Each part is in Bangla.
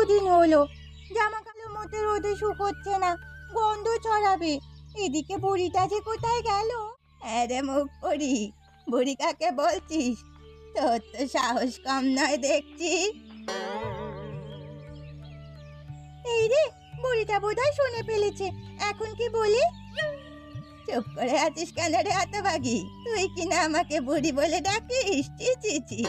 দুদিন হলো, জামা কালো মতো রোদে শুকোচ্ছে না, গন্ধ ছড়াবে। এদিকে বুড়িটা যে কোথায় গেল? আরে মুখ পড়ি, বুড়ি কাকে বলছিস? তোর তো সাহস কম নয় দেখছি। এই রে, বুড়িটা বোধহয় শুনে ফেলেছে। এখন কি বলি? চুপ করে আছিস কেন রে হতভাগী? তুই কিনা আমাকে বুড়ি বলে ডাকিস? চি চি চি,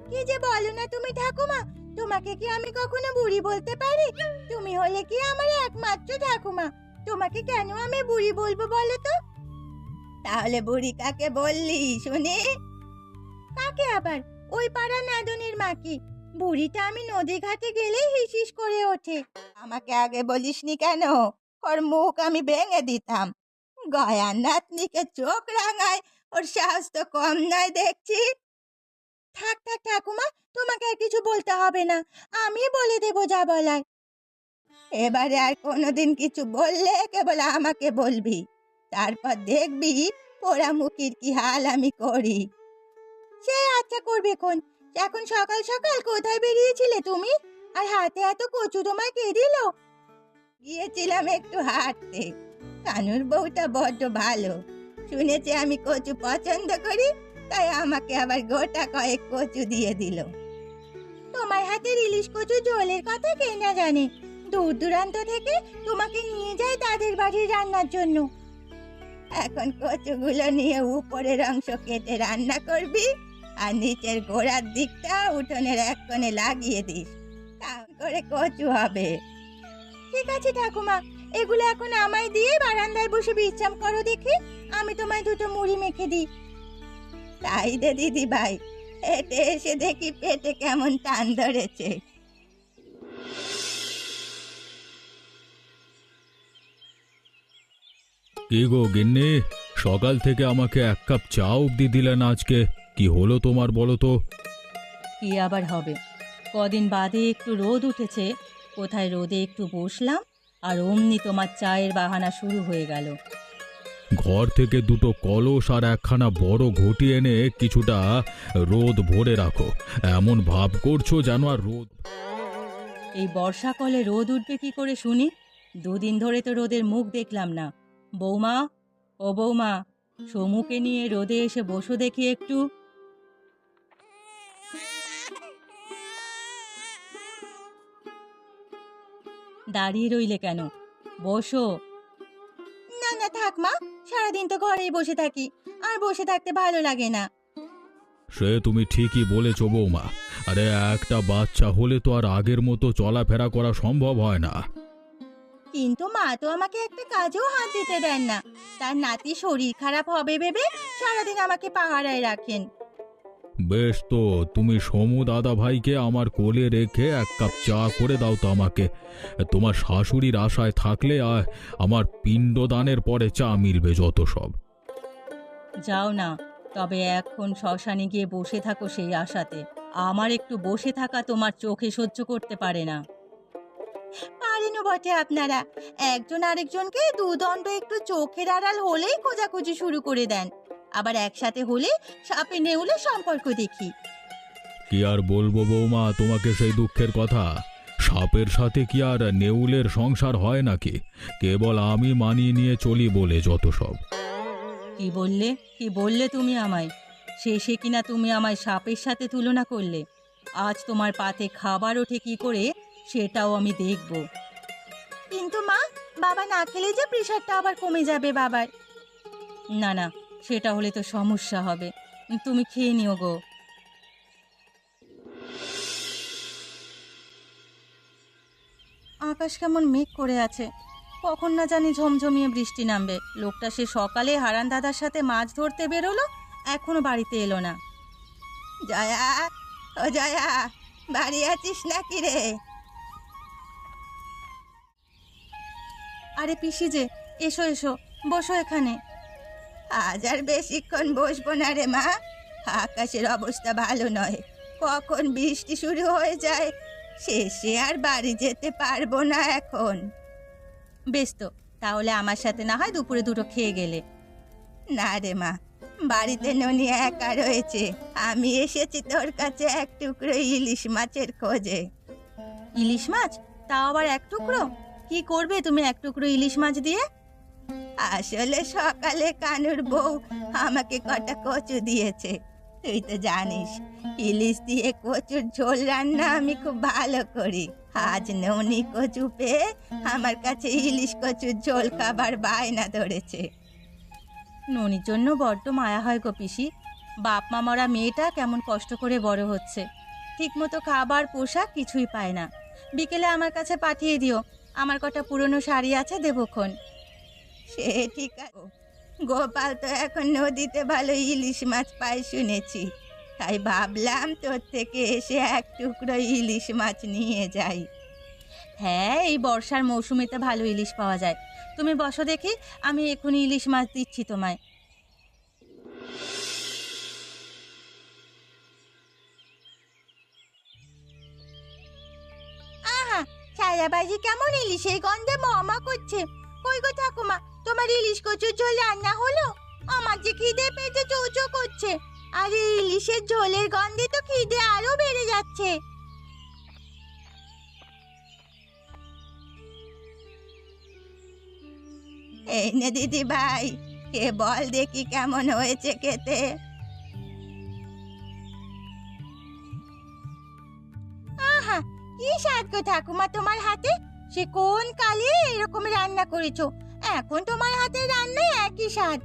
কি যে বলো না তুমি ঠাকুমা। তোমাকে কি আমি কখনো বুড়ি বলতে পারি? তুমি হলে কি আমার একমাত্র ঠাকুমা, তোমাকে কেন আমি বুড়ি বলবো বলো তো? তাহলে বুড়ি কাকে বললি শুনি? কাকে আবার? ওই পাড়ার নাদনের মাকে। বুড়িটা আমি নদী ঘাটে গেলে হিসিস করে ওঠে। আমাকে আগে বলিসনি কেন? ওর মুখ আমি ভেঙে দিতাম। গয়ার নাতনিকে চোখ রাঙায়, ওর সাহস তো কম নয় দেখছি। থাক থাক ঠাকুমা, তোমাকে আর কিছু বলতে হবে না, আমি বলে দেবো যা বলার। এবারে আর কোনোদিন কিছু বললে কেবল আমাকে বলবি, তারপর দেখবি পোড়ামুখির কি হাল আমি করি। সে আচ্ছা করবে কোন। এখন সকাল সকাল কোথায় বেরিয়েছিলে তুমি? আর হাতে এত কচু তোমায় কে দিল? গিয়েছিলাম একটু হাঁটতে। কানুর বউটা বড্ড ভালো, শুনেছে আমি কচু পছন্দ করি, তাই আমাকে আবার গোটা কয়েক কচু দিয়ে দিল। তোমার হাতের ইলিশ কচু ঝোলের কথা কে না জানে। দূর দূরান্ত থেকে তোমাকে নিয়ে যায় তাদের বাড়ির রান্নার জন্য। এখন কচুগুলো নিয়ে উপরের অংশ কেটে রান্না করবি, আর নিচের গোড়ার দিকটা উঠোনের এক কোণে লাগিয়ে দিস, তাহলে করে কচু হবে। ঠিক আছে ঠাকুমা, এগুলো এখন আমায় দিয়ে বারান্দায় বসে বিশ্রাম করো দেখি, আমি তোমায় দুটো মুড়ি মেখে দিই। তাই দে দিদি ভাই, হেঁটে এসে দেখি পেটে কেমন টান ধরেছে। কি গো গিন্নি, সকাল থেকে আমাকে এক কাপ চা অবধি দিলে না আজকে? কি হলো তোমার বলো তো? কি আবার হবে, কদিন বাদে একটু রোদ উঠেছে, কোথায় রোদে একটু বসলাম, আর অমনি তোমার চায়ের বাহানা শুরু হয়ে গেল। ঘর থেকে দুটো কলস আর একখানা বড় ঘটি এনে কিছুটা রোদ ভরে রাখো। এমন ভাব করছো যেন আর রোদ। এই বর্ষাকালে রোদ উঠবে কি করে শুনি? দুদিন ধরে তো রোদের মুখ দেখলাম না। বৌমা, ও বৌমা, সমুকে নিয়ে রোদে এসে বসো দেখি একটু। দাঁড়িয়ে রইলে কেন? বসো। না না থাক মা, সারাদিন তো ঘরেই বসে থাকি, আর বসে থাকতে ভালো লাগে না। সে তুমি ঠিকই বলেছ বৌমা, আরে একটা বাচ্চা হলে তো আর আগের মতো চলাফেরা করা সম্ভব হয় না। কিন্তু মা তো আমাকে একটা কাজেও হাত দিতে দেন না। তার নাতি শরীর খারাপ হবে ভেবে সারাদিন আমাকে পাহারায় রাখেন। বেশ, তো তুমি সমু দাদা ভাইকে আমার কোলে রেখে এক কাপ চা করে দাও তো আমাকে। তোমার শাশুড়ির আশায় থাকলে আমার পিণ্ডদানের পরে চা মিলবে যত সব। যাও না, তবে এখন শ্মশানে গিয়ে বসে থাকো সেই আশাতে। আমার একটু বসে থাকা তোমার চোখে সহ্য করতে পারে না। পারেনও বটে আপনারা, একজন আরেকজনকে দুদণ্ড একটু চোখের আড়াল হলেই খোঁজাখুঁজি শুরু করে দেন, আবার একসাথে হলে সাপে নেউলে সম্পর্ক দেখি। কি আর বলবো বৌমা তোমাকে সেই দুঃখের কথা। সাপের সাথে কি আর নেউলের সংসার হয় নাকি? কেবল আমি মানিয়ে নিয়ে চলি বলে যত সব। কি বললে, কি বললে তুমি আমায়? শেষে কিনা তুমি আমায় সাপের সাথে তুলনা করলে। আজ তোমার পাতে খাবার ওঠে কি করে সেটাও আমি দেখব। কিন্তু মা, বাবা না খেলে যে প্রেশারটা আবার কমে যাবে বাবার। না না, সেটা হলে তো সমস্যা হবে। তুমি খেয়ে নিও গো। আকাশ কেমন মেঘ করে আছে, কখন না জানি ঝমঝমিয়ে বৃষ্টি নামবে। লোকটা সে সকালে হারান দাদার সাথে মাছ ধরতে বেরোলো, এখনো বাড়িতে এলো না। জয়া, ও জয়া, বাড়ি আছিস নাকি রে? আরে পিসি যে, এসো এসো, বসো এখানে। আজ আর বেশিক্ষণ বসবো না রে মা, আকাশের অবস্থা ভালো নয়, কখন বৃষ্টি শুরু হয়ে যায়, শেষে আর বাড়ি যেতে পারবো না এখন। বেশ তো, তাহলে আমার সাথে না হয় দুপুরে দুটো খেয়ে গেলে। না রে মা, বাড়িতে ননি একা রয়েছে, আমি এসেছি তোর কাছে এক টুকরো ইলিশ মাছের খোঁজে। ইলিশ মাছ, তাও আবার এক টুকরো? কি করবে তুমি এক টুকরো ইলিশ মাছ দিয়ে? আসলে সকালে কানুর বউ আমাকে কটা কচু দিয়েছে। তুই তো জানিস ইলিশ দিয়ে কচুর ঝোল রান্না আমি খুব ভালো করি। আজ ননি কচু পেয়ে আমার কাছে ইলিশ কচুর ঝোল খাবার বায়না ধরেছে। ননির জন্য বড্ড মায়া হয় গো পিসি। বাপ মা মরা মেয়েটা কেমন কষ্ট করে বড় হচ্ছে, ঠিকমতো খাবার পোশাক কিছুই পায় না। বিকেলে আমার কাছে পাঠিয়ে দিও, আমার কটা পুরনো শাড়ি আছে দেবক্ষণ। সে ঠিক আছে। গোপাল তো এখন নদীতে ভালো ইলিশ মাছ পায় শুনেছি, তাই ভাবলাম তোর থেকে এসে এক টুকরো ইলিশ মাছ নিয়ে যাই। হ্যাঁ, এই বর্ষার মৌসুমেতে ভালো ইলিশ পাওয়া যায়। তুমি বসো দেখি, আমি এখনই ইলিশ মাছ দিচ্ছি তোমায়। আহা, ছায়াবাজি কেমন ইলিশের গন্ধে মমা করছে। কই গো ঠাকুমা, তোমার ইলিশ কচুর ঝোল রান্না হলো? আমার যে খিদে পেটে চৌচো করছে, আর এই ইলিশের ঝোলের গন্ধে তো খিদে আরো বেড়ে যাচ্ছে। এই নে দিদি ভাই, কে বল দেখি কেমন হয়েছে খেতে। আহা, কি স্বাদ গো ঠাকুমা তোমার হাতে। সে কোন কালে এরকম রান্না করেছো, এখন তোমার হাতে রান্নায় একই স্বাদ।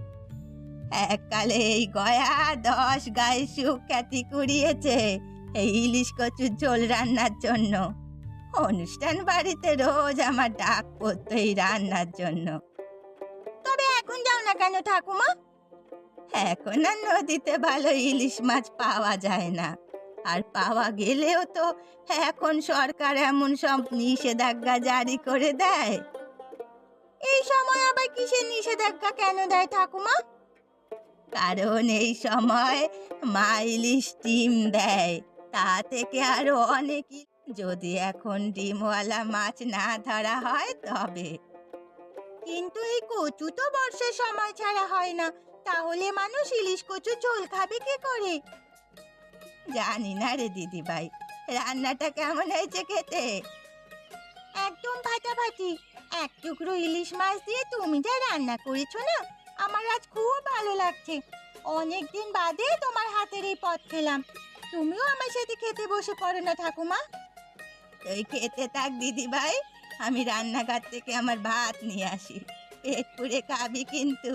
এককালে এই গয়া 10 গায়ে সুখ্যাতি কুড়িয়েছে এই ইলিশ কচুর ঝোল রান্নার জন্য। অনুষ্ঠান বাড়িতে রোজ আমার ডাক পড়তো এই রান্নার জন্য। তবে এখন যাও না কেন ঠাকুমা? এখন আর নদীতে ভালো ইলিশ মাছ পাওয়া যায় না, আর পাওয়া গেলেও তো এখন সরকার এমন সব নিষেধাজ্ঞা জারি করে দেয়। এই সময় আবার কিসের নিষেধাজ্ঞা কেন দেয় ঠাকুমা? কারণ এই সময় মা ইলিশ ডিম দেয়, তা থেকে আরো অনেক। যদি এখন ডিমওয়ালা মাছ না ধরা হয় তবে। কিন্তু এই কচু তো বর্ষার সময় ছাড়া হয় না, তাহলে মানুষ ইলিশ কচু ঝোল খাবে কি করে? জানি না রে দিদি ভাই, রান্নাটা কেমন হয়েছে খেতে? একদম ফাটাফাটি। এক টুকরো ইলিশ মাছ দিয়ে তুমি যা রান্না করেছো না, আমার আজ খুব ভালো লাগছে। অনেকদিন বাদে তোমার হাতের এই পদ খেলাম। তুমিও আমার সাথে খেতে বসে পড়ো না ঠাকুমা। তুই খেতে থাক দিদি ভাই, আমি রান্নাঘর থেকে আমার ভাত নিয়ে আসি। পেট পুড়ে খাবি কিন্তু।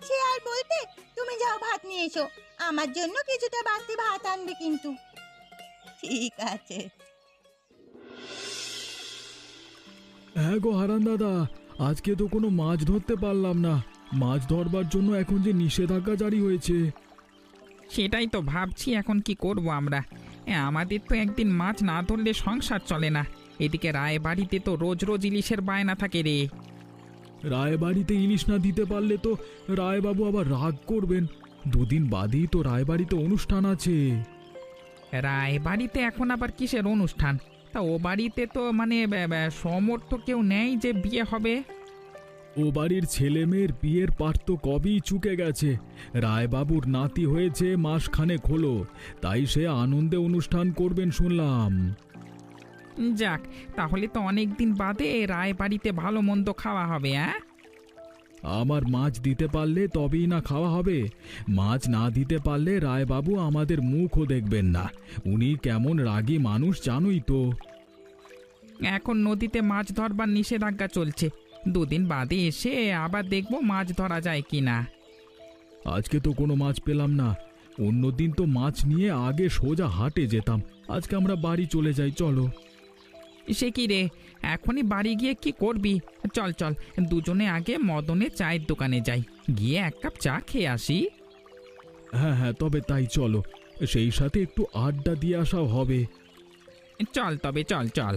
সে আর বলতে, তুমি যাও ভাত নিয়ে এসো, আমার জন্য কিছুটা বাড়তি ভাত আনবে কিন্তু। ঠিক আছে। হ্যাঁ গো হারান দাদা, আজকে তো কোনো মাছ ধরতে পারলাম না। মাছ ধরবার জন্য এখন যে নিষেধাজ্ঞা জারি হয়েছে। সেটাই তো ভাবছি এখন কি করব আমরা। আমাদের তো একদিন মাছ না ধরলে সংসার চলে না। এদিকে রায় বাড়িতে তো রোজ রোজ ইলিশের বায়না থাকে রে। রায়বাড়িতে ইলিশ না দিতে পারলে তো রায়বাবু আবার রাগ করবেন। দুদিন বাদেই তো রায়বাড়িতে অনুষ্ঠান আছে। রায় বাড়িতে এখন আবার কিসের অনুষ্ঠান? তা ও বাড়িতে তো মানে সমর্থ কেউ নেই যে বিয়ে হবে। ও বাড়ির ছেলে মেয়ের বিয়ের পাট তো কবেই চুকে গেছে। রায়বাবুর নাতি হয়েছে মাসখানেক হলো, তাই সে আনন্দে অনুষ্ঠান করবেন শুনলাম। যাক, তাহলে তো অনেক দিন বাদে রায় বাড়িতে ভালো মন্দ খাওয়া হবে। আমার মাছ দিতে পারলে তবেই না খাওয়া হবে। মাছ না দিতে পারলে রায়বাবু আমাদের মুখও দেখবেন না। উনি কেমন রাগী মানুষ জানোই তো। এখন নদীতে মাছ ধরবার নিষেধাজ্ঞা চলছে, দুদিন বাদে এসে আবার দেখবো মাছ ধরা যায় কিনা। আজকে তো কোনো মাছ পেলাম না। অন্যদিন তো মাছ নিয়ে আগে সোজা হাটে যেতাম। আজকে আমরা বাড়ি চলে যাই, চলো। সে কি রে, এখনই বাড়ি গিয়ে কি করবি? চল চল, দুজনে আগে মদনের চায়ের দোকানে যাই, গিয়ে এক কাপ চা খেয়ে আসি। হ্যাঁ হ্যাঁ, তবে তাই চলো। সেই সাথে একটু আড্ডা দিয়ে আসাও হবে। চল তবে, চল চল।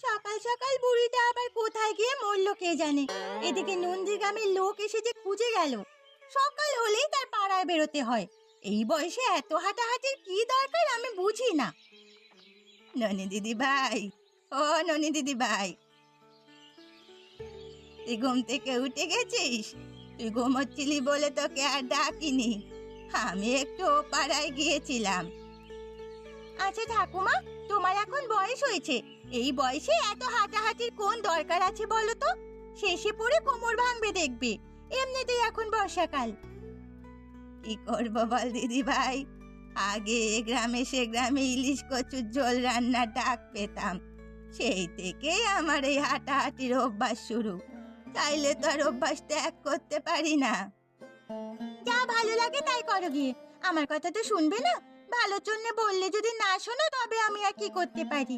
সকাল সকাল বুড়িটা আবার কোথায় গিয়ে মরলো কে জানে। এদিকে নন্দীগ্রামের লোক এসে যে খুঁজে গেল। সকাল হলেই তার পাড়ায় বেরোতে হয়। এই বয়সে এত হাঁটাহাঁটির কি দরকার আমি বুঝি না। ননি দিদি ভাই, ও ননি দিদি ভাই, তুই ঘুম থেকে উঠে গেছিস? তুই ঘুমোচ্ছিলি বলে তোকে আর ডাকিনি। আমি একটু ও পাড়ায় গিয়েছিলাম। আচ্ছা ঠাকুমা, তোমার এখন বয়স হয়েছে, এই বয়সে এত হাঁটাহাঁটির কোন দরকার আছে বলো তো? শেষে পড়ে কোমর ভাঙবে দেখবে। এমনিতেই এখন বর্ষাকাল। কি করবো বল দিদি ভাই, আগে এ গ্রামে সে গ্রামে ইলিশ কচুর ঝোল রান্নার ডাক পেতাম, সেই থেকেই আমার এই হাঁটাহাঁটির অভ্যাস শুরু। চাইলে তো আর অভ্যাস ত্যাগ করতে পারি না। যা ভালো লাগে তাই করো গিয়ে, আমার কথা তো শুনবে না? ভালোর জন্য বললে যদি না শোনো তবে আমি আর কি করতে পারি?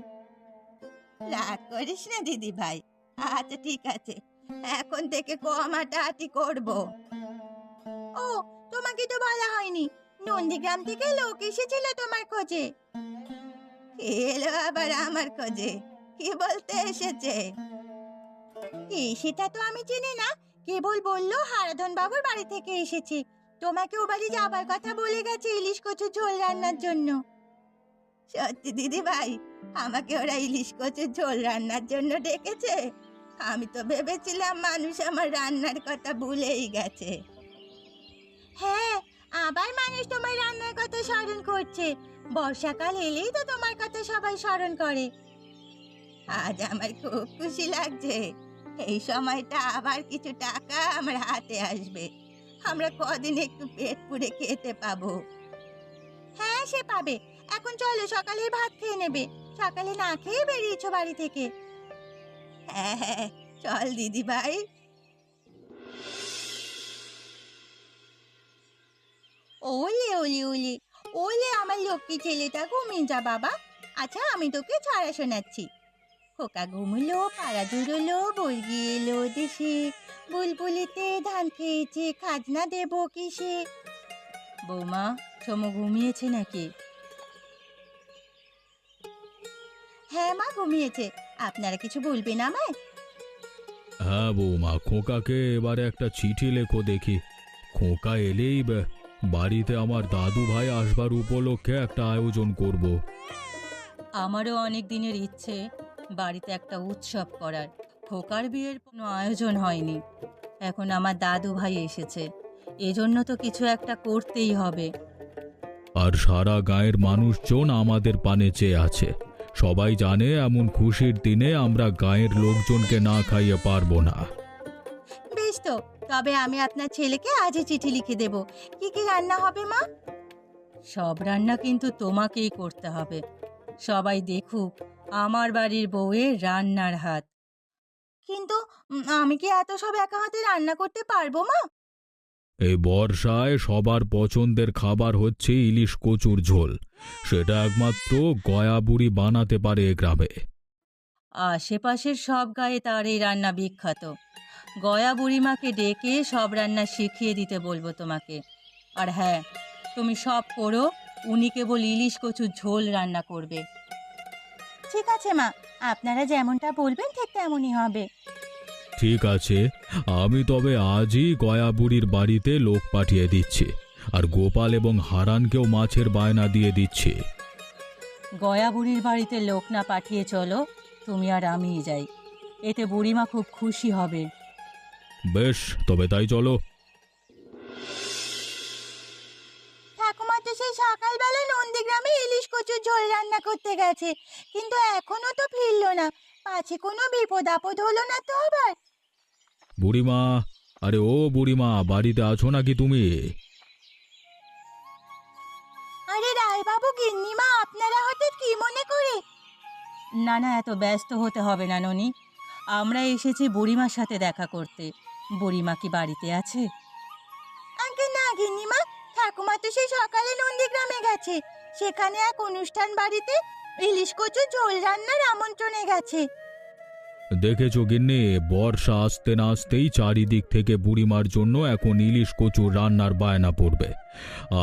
রাগ করিস না দিদি ভাই। আচ্ছা ঠিক আছে, এখন থেকে কম হাঁটাহাঁটি করবো। ও, তোমাকে তো বলা হয়নি, নন্দীগ্রাম থেকে লোক এসেছিল তোমার খোঁজে। এলো আবার আমার খোঁজে? কি বলতে এসেছে? সেটা তো আমি চিনি না, কেবল বললো হারাধন বাবুর বাড়ি থেকে এসেছে, তোমাকে ও বাড়ি যাবার কথা বলে গেছে ইলিশ কচুর ঝোল রান্নার জন্য। সত্যি দিদি ভাই, আমাকে ওরা ইলিশ কচুর ঝোল রান্নার জন্য ডেকেছে? আমি তো ভেবেছিলাম মানুষ আমার রান্নার কথা ভুলেই গেছে। হ্যাঁ, আবার মানুষ তোমার রান্নার কথা স্মরণ করছে। বর্ষাকাল এলেই তো তোমার কথা সবাই স্মরণ করে। আজ আমার খুব খুশি লাগছে, এই সময়টা আবার কিছু টাকা আমার হাতে আসবে, আমরা কদিন একটু পেট পুড়ে খেতে পাবো। হ্যাঁ সে পাবে। এখন চলো, সকালে ভাত খেয়ে নেবে, সকালে না খেয়ে বেরিয়েছো বাড়ি থেকে। হ্যাঁ হ্যাঁ চল দিদি ভাই। ওলে ওলে ওলে ওলে আমার লক্ষ্মী ছেলেটা, ঘুমিয়ে যা বাবা। আচ্ছা আমি তোকে ছড়া শোনাচ্ছি। খোকা ঘুমলো, পাড়া জুড়লো, বর্গি এলো দেশে, বুলবুলিতে ধান খেয়েছে, খাজনা দেবো কিসে। বৌমা, সমু ঘুমিয়েছে নাকি? হ্যাঁ মা ঘুমিয়েছে। আপনারা কিছু বলবেন আমায়? হ্যাঁ বৌমা, খোকাকে এবারে একটা চিঠি লেখো দেখি। খোকা এলেই বাড়িতে আমার দাদু ভাই আসবার উপলক্ষে একটা আয়োজন করব। আমারও অনেক দিনের ইচ্ছে বাড়িতে একটা উৎসব করার। খোকার বিয়ের কোনো আয়োজন হয়নি, এখন আমার দাদু ভাই এসেছে, এজন্য তো কিছু একটা করতেই হবে। আর সারা গাঁয়ের মানুষজন আমাদের পানে চেয়ে আছে। সবাই জানে এমন খুশির দিনে আমরা গাঁয়ের লোকজনকে না খাইয়ে পারবো না। বেশ তো, তবে আমি আপনার ছেলেকে আজই চিঠি লিখে দেব। কি কি রান্না হবে মা? সব রান্না কিন্তু তোমাকেই করতে হবে। সবাই দেখুক আমার বাড়ির বউয়ের রান্নার হাত। কিন্তু আমি কি এত সব একা হাতে রান্না করতে পারবো মা? এই বর্ষায় সবার পছন্দের খাবার হচ্ছে ইলিশ কচুর ঝোল, সেটা একমাত্র গয়া বুড়ি বানাতে পারে এ গ্রামে। আশেপাশের সব গায়ে তার এই রান্না বিখ্যাত। গয়া বুড়িমাকে ডেকে সব রান্না শিখিয়ে দিতে বলবো তোমাকে। আর হ্যাঁ, তুমি সব করো, উনি কেবল ইলিশ কচুর ঝোল রান্না করবে। ঠিক আছে মা, আপনারা যেমনটা বলবেন ঠিক তেমনই হবে। ঠিক আছে, আমি তবে আজই গয়া বুড়ির বাড়িতে লোক পাঠিয়ে দিচ্ছি, আর গোপাল এবং হারানকেও মাছের বায়না দিয়ে দিচ্ছি। গয়া বুড়ির বাড়িতে লোক না পাঠিয়ে চলো, তুমি আর আমিই যাই, এতে বুড়িমা খুব খুশি হবে। বেশ, তবে তাই চলো। ঠাকুমা তো সেই সকালবেলা নন্দীগ্রামে ইলিশ কচুর ঝোল রান্না করতে গেছে, কিন্তু এখনো তো ফিরলো না। পাছে কোনো বিপদ আপদ হলো না তো আবার? বুড়িমা, আরে ও বুড়িমা, বাড়িতে আছো নাকি তুমি? আরে রায়বাবু, গিন্নিমা, আপনারা হঠাৎ কি মনে করে? না না, এত ব্যস্ত হতে হবে না ননি, আমরা এসেছি বুড়িমার সাথে দেখা করতে। বুড়িমা কি বাড়িতে আছে? আগে না গিন্নিমা, ঠাকুমা তো সেই সকালে নন্দীগ্রামে গেছে, সেখানে এক অনুষ্ঠান বাড়িতে ইলিশ কচুর ঝোল রান্নার আমন্ত্রণে গেছে। দেখেছো গিন্নি, বর্ষা আসতে না আসতেই চারিদিক থেকে বুড়িমার জন্য এখন ইলিশ কচুর রান্নার বায়না পড়বে।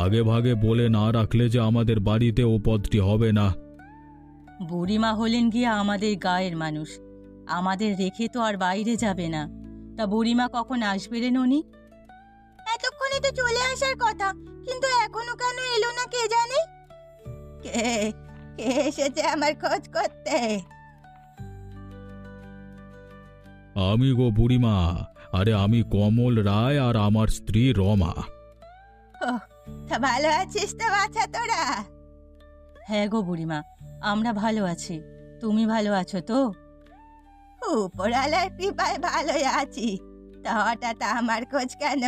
আগে ভাগে বলে না রাখলে যে আমাদের বাড়িতে ও পদটি হবে না। বুড়িমা হলেন গিয়ে আমাদের গায়ের মানুষ, আমাদের রেখে তো আর বাইরে যাবে না। তা বুড়িমা কখন আসবে রে ননি? এতক্ষণে তো চলে আসার কথা, কিন্তু এখনো কেন এলো না কে জানে। কে কে এসেছে আমার খোঁজ করতে? আমি গো বুড়িমা, আরে আমি কমল রায় আর আমার স্ত্রী রমা। তা ভালো আছিস তো বাছা তোরা? হ্যাঁ গো বুড়িমা, আমরা ভালো আছি। তুমি ভালো আছো তো? উপরালার কৃপায় ভালোই আছি। তা হঠাৎ আমার খোঁজ কেন?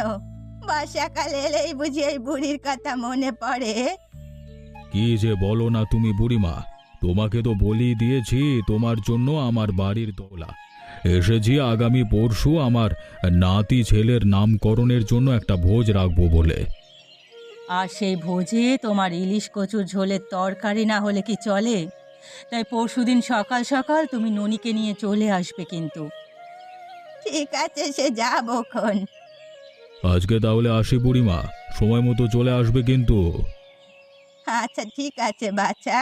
বর্ষাকাল এলেই বুঝি এই বুড়ির কথা মনে পড়ে? কি যে বলো না তুমি বুড়িমা, তোমাকে তো বলি দিয়েছি তোমার জন্য আমার বাড়ির দোলা এসেছি আগামী পরশু আমার নাতি ছেলের নামকরণের জন্য একটা ভোজ রাখবো বলে। আর সেই ভোজে তোমার ইলিশ কচুর ঝোলের তরকারি না হলে কি চলে? তাই পরশুদিন সকাল সকাল তুমি ননিকে নিয়ে চলে আসবে কিন্তু। ঠিক আছে, সে যাবো খন। আজকে তাহলে আসি বুড়িমা, সময় মতো চলে আসবে কিন্তু। আচ্ছা ঠিক আছে বাছা।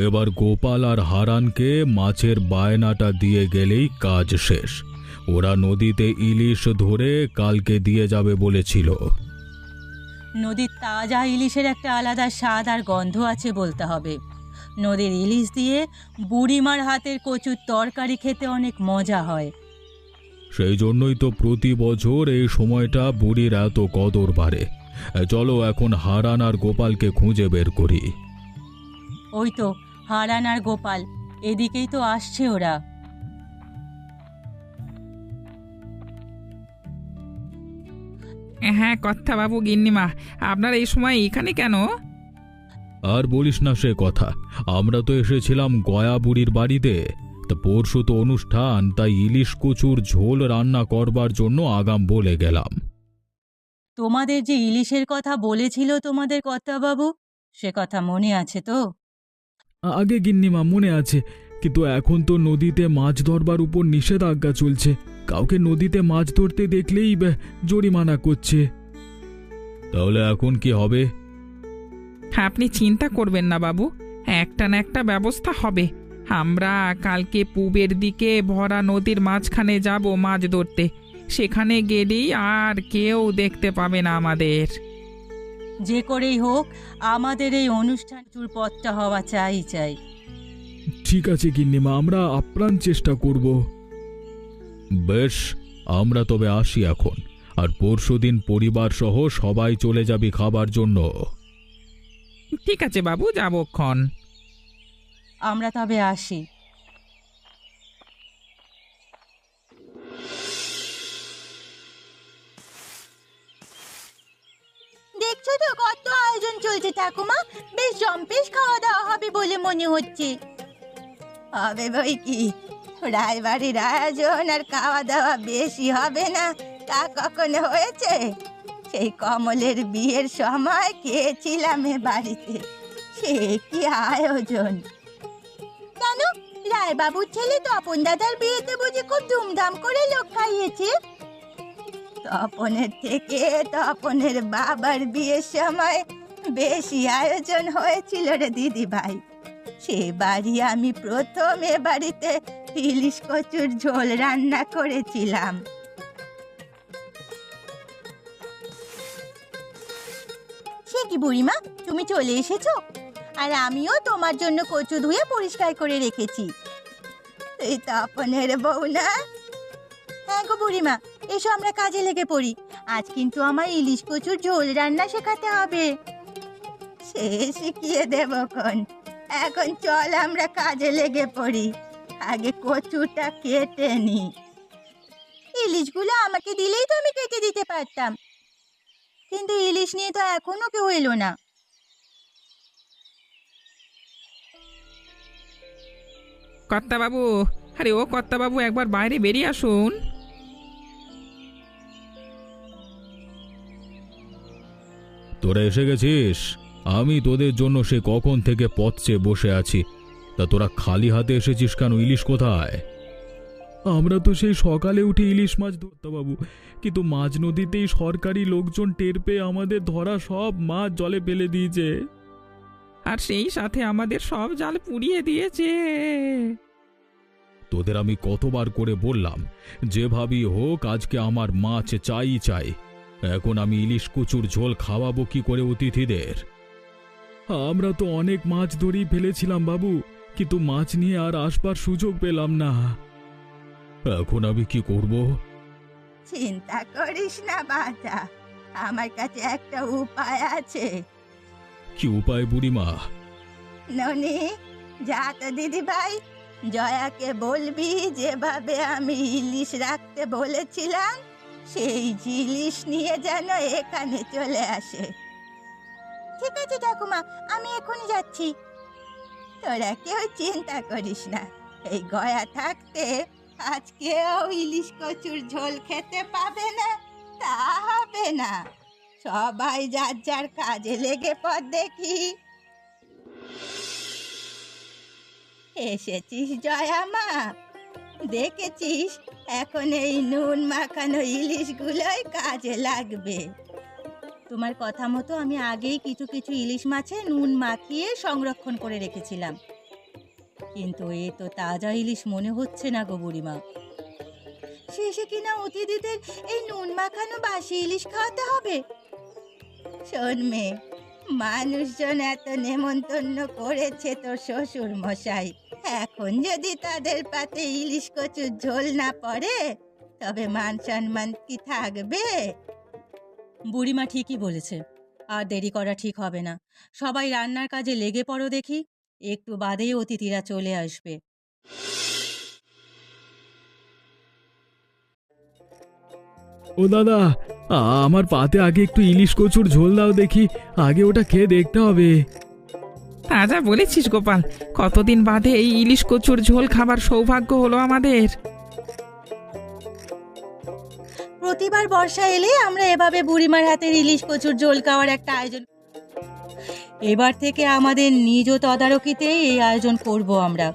এবার গোপাল আর হারানকে মাছের বায়নাটা দিয়ে গেলেই কাজ শেষ। ওরা নদীতে ইলিশ ধরে কালকে দিয়ে যাবে বলেছিল। নদীর তাজা ইলিশের একটা আলাদা স্বাদ আর গন্ধ আছে বলতে হবে। নদীর ইলিশ দিয়ে বুড়িমার হাতের কচুর তরকারি খেতে অনেক মজা হয়। সেই জন্যই তো প্রতি বছর এই সময়টা বুড়ির এত কদর বাড়ে। চলো এখন হারান আর গোপালকে খুঁজে বের করি। ওই তো হারান আর গোপাল, এদিকেই তো আসছে ওরা। হ্যাঁ কর্তাবাবু, গিন্নিমা, আপনারা এই সময় এখানে কেন? আর বলিস না সে কথা, আমরা তো এসেছিলাম গয়া বুড়ির বাড়িতে। তা পরশু তো অনুষ্ঠান, তাই ইলিশ কচুর ঝোল রান্না করবার জন্য আগাম বলে গেলাম। তোমাদের যে ইলিশের কথা বলেছিল তোমাদের কর্তাবাবু, সে কথা মনে আছে তো? আগে গিন্নিমা মনে আছে, কিন্তু এখন তো নদীতে মাছ ধরবার উপর নিষেধাজ্ঞা চলছে। কাউকে নদীতে মাছ ধরতে দেখলেই জরিমানা করছে। তাহলে এখন কি হবে? আপনি চিন্তা করবেন না বাবু, একটা না একটা ব্যবস্থা হবে। আমরা কালকে পূবের দিকে ভরা নদীর মাঝখানে যাব মাছ ধরতে। সেখানে গেলেই আর কেউ দেখতে পাবে না আমাদের। যে করেই হোক আমাদের এই অনুষ্ঠান পথটা হওয়া চাই। ঠিক আছে গিন্নিমা, আমরা আপ্রাণ চেষ্টা করব। বেশ, আমরা তবে আসি এখন। আর পরশুদিন পরিবার সহ সবাই চলে যাবি খাবার জন্য। ঠিক আছে বাবু, যাবক্ষণ। আমরা তবে আসি। দেখছো তো কত আয়োজন চলছে ঠাকুমা। বেশ জম্পেশ খাওয়া দাওয়া হবে বলে মনে হচ্ছে। হবে বই কি, রায়বাড়ির আয়োজন আর খাওয়া দাওয়া বেশি হবে না তা কখনো হয়েছে? সেই কমলের বিয়ের সময় খেয়েছিলাম এ বাড়িতে, সে কি আয়োজন! কেন, রায়বাবুর ছেলে তপন দাদার বিয়েতে বুঝি খুব ধুমধাম করে লোক খাইয়েছে? তপনের থেকে তপনের বাবার বিয়ের সময় বেশি আয়োজন হয়েছিল রে দিদি ভাই। সে বাড়ি আমি প্রথম এ বাড়িতে ইলিশ কচুর ঝোল রান্না করেছিলাম। সে কি বুড়িমা, তুমি চলে এসেছো? আর আমিও তোমার জন্য কচু ধুয়ে পরিষ্কার করে রেখেছি। এই তপনের বউ না? হ্যাঁ গো বুড়িমা, এসো আমরা কাজে লেগে পড়ি। আজ কিন্তু আমার ইলিশ কচুর ঝোল রান্না শেখাতে হবে। সে শিখিয়ে দেবো খন, এখন চল আমরা কাজে লেগে পড়ি। আগে কচুটা কেটে নি। ইলিশগুলো আমাকে দিলেই তো আমি কেটে দিতে পারতাম, কিন্তু ইলিশ নিয়ে তো এখনো কেউ এলো না। কর্তাবাবু, আরে ও কর্তাবাবু, একবার বাইরে বেরিয়ে আসুন। তোরা এসে গেছিস? আমি তোদের জন্য সে কখন থেকে পথ চেয়ে বসে আছি। তা তোরা খালি হাতে এসেছিস কেন? ইলিশ কোথায়? আমরা তো সেই সকালে উঠে ইলিশ মাছ ধরতাম বাবু, কিন্তু মাঝ নদীতেই সরকারি লোকজন টের পেয়ে আমাদের ধরা সব মাছ জলে ফেলে দিয়েছে। আর সেই সাথে আমাদের সব জাল পুড়িয়ে দিয়েছে। তোদের আমি কতবার করে বললাম, যেভাবেই হোক আজকে আমার মাছ চাই। এখন আমি ইলিশ কচুর ঝোল খাওয়াবো কি করে অতিথিদের? আমরা তো অনেক মাছ ধরেই ফেলেছিলাম বাবু, কিন্তু মাছ নিয়ে আর আসবার সুযোগ পেলাম না। এখন আমি কি করব? চিন্তা করিস না বাছা, আমার কাছে একটা উপায় আছে। কি উপায় বুড়িমা? ননি, যা তো দিদি ভাই, জয়াকে বলবি যেভাবে আমি ইলিশ রাখতে বলেছিলাম সেই ইলিশ নিয়ে যেন এখানে চলে আসে। ঠিক আছে ঠাকুমা, আমি এখনই যাচ্ছি। তোরা কেউ চিন্তা করিস না, এই গয়া থাকতে আজকেও ইলিশ কচুর ঝোল খেতে পাবে না তা হবে না। সবাই যার যার কাজে লেগে পড় দেখি। এসেছিস জয়া মা? দেখেছিস এখন এই নুন মাখানো ইলিশগুলোই কাজে লাগবে। তোমার কথা মতো আমি আগেই কিছু কিছু ইলিশ মাছে নুন মাখিয়ে সংরক্ষণ করে রেখেছিলাম, কিন্তু এ তো তাজা ইলিশ মনে হচ্ছে না গো বুড়িমা। শেষে কিনা অতিথিদের এই নুন মাখানো বাসি ইলিশ খাওয়াতে হবে? শোন মেয়ে, মানুষজন এত নেমন্তন্ন করেছে তোর শ্বশুর মশাই, এখন যদি তাদের পাতে ইলিশ কচুর ঝোল না পড়ে তবে মান সম্মান কি থাকবে? বুড়িমা ঠিকই বলেছে, আর দেরি করা ঠিক হবে না। সবাই রান্নার কাজে লেগে পড়ো দেখি, একটু বাদেই অতিথিরা চলে আসবে। ও দাদা, আমার পাতে আগে একটু ইলিশ কচুর ঝোল দাও দেখি, আগে ওটা খেয়ে দেখতে হবে। তাজা বলেছিস গোপাল, কতদিন বাদে এই ইলিশ কচুর ঝোল খাবার সৌভাগ্য হলো আমাদের। প্রতিবার বর্ষা এলে আমরা এভাবে বুড়িমার হাতের ইলিশ কচুর ঝোল খাওয়ার একটা আয়োজন। এবার থেকে আমাদের নিজ তদারকিতে এই আয়োজন করব আমরা,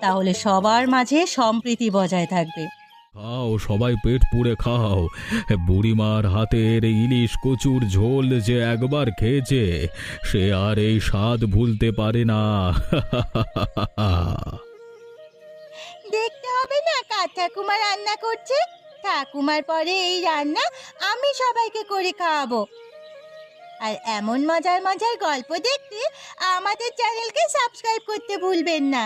তাহলে সবার মাঝে সম্প্রীতি বজায় থাকবে। খাও সবাই, পেট পুড়ে খাও। বুড়িমার হাতের ইলিশ কচুর ঝোল যে একবার খেয়েছে সে আর এই স্বাদ ভুলতে পারে না। দেখতে হবে না কার ঠাকুমা রান্না করছে, ঠাকুমার পরে এই রান্না আমি সবাইকে করে খাওয়াবো। আর এমন মজার মজার গল্প দেখতে আমাদের চ্যানেলকে সাবস্ক্রাইব করতে ভুলবেন না।